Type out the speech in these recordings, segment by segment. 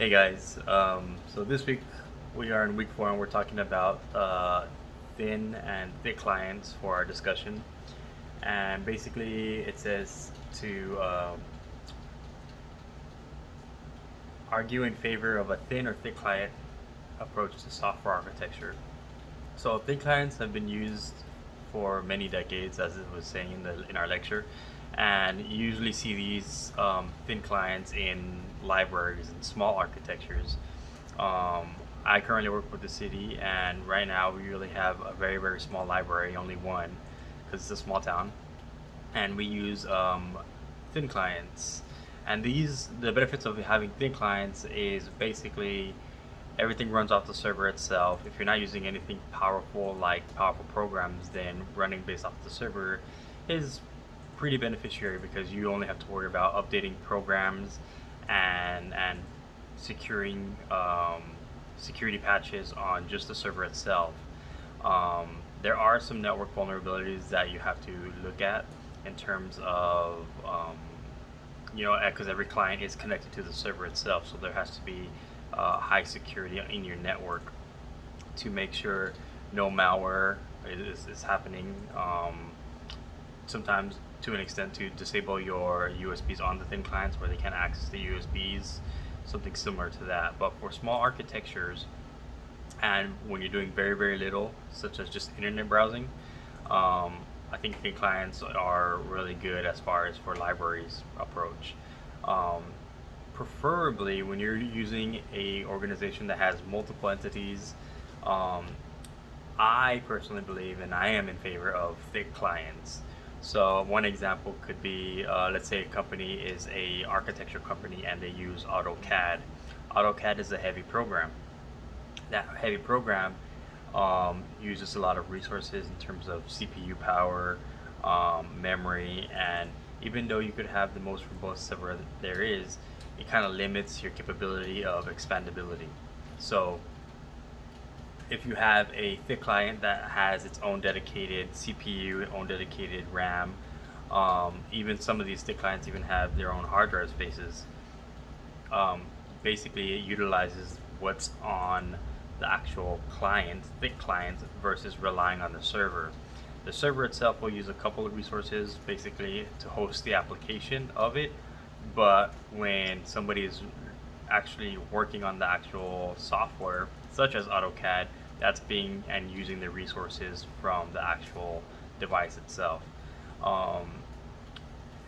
Hey guys, so this week we are in week 4 and we're talking about thin and thick clients for our discussion. And basically, it says to argue in favor of a thin or thick client approach to software architecture. So, thin clients have been used for many decades, as it was saying in our lecture, and you usually see these thin clients in libraries and small architectures. I currently work with the city, and right now we really have a very, very small library, only one, because it's a small town, and we use thin clients. And the benefits of having thin clients is basically everything runs off the server itself. If you're not using anything powerful like powerful programs, then running based off the server is pretty beneficiary because you only have to worry about updating programs and securing security patches on just the server itself. There are some network vulnerabilities that you have to look at in terms of because every client is connected to the server itself, so there has to be high security in your network to make sure no malware is happening. Sometimes, to an extent, to disable your USBs on the thin clients where they can't access the USBs, something similar to that. But for small architectures, and when you're doing very, very little, such as just internet browsing, I think thin clients are really good as far as for libraries approach. Um, Preferably when you're using a organization that has multiple entities, um, I personally believe and I am in favor of thick clients. So one example could be, let's say a company is a architecture company and they use AutoCAD. AutoCAD is a heavy program. That heavy program uses a lot of resources in terms of CPU power, memory, and even though you could have the most robust server there is, it kind of limits your capability of expandability. So if you have a thick client that has its own dedicated CPU, own dedicated RAM, even some of these thick clients even have their own hard drive spaces. Um, Basically, it utilizes what's on the actual client, thick client, versus relying on the server. The server itself will use a couple of resources basically to host the application of it, but when somebody is actually working on the actual software, such as AutoCAD, that's being and using the resources from the actual device itself. Um,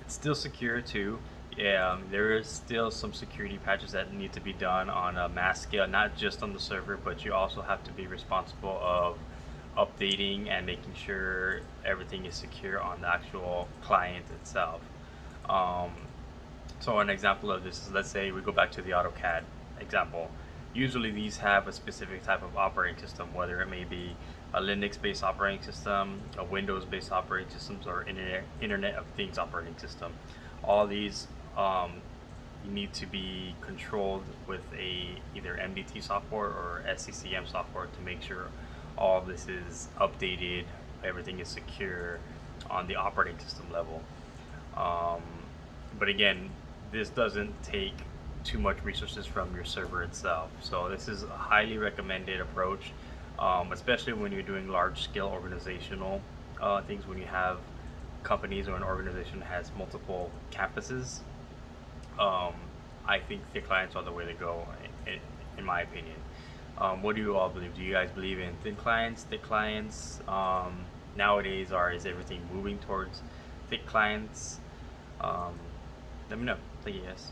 it's still secure too. Yeah, there is still some security patches that need to be done on a mass scale, not just on the server, but you also have to be responsible of updating and making sure everything is secure on the actual client itself. Um, so an example of this is, let's say we go back to the AutoCAD example. Usually these have a specific type of operating system, whether it may be a Linux-based operating system, a Windows-based operating system, or Internet of Things operating system. All these need to be controlled with either MDT software or SCCM software to make sure all of this is updated, everything is secure on the operating system level. Um, but again, this doesn't take too much resources from your server itself. So this is a highly recommended approach, especially when you're doing large scale organizational things, when you have companies or an organization that has multiple campuses. um, I think thick clients are the way to go, in my opinion. What do you all believe? Do you guys believe in thin clients, thick clients nowadays, or is everything moving towards thick clients? Um, Let me know. Thank you, guys.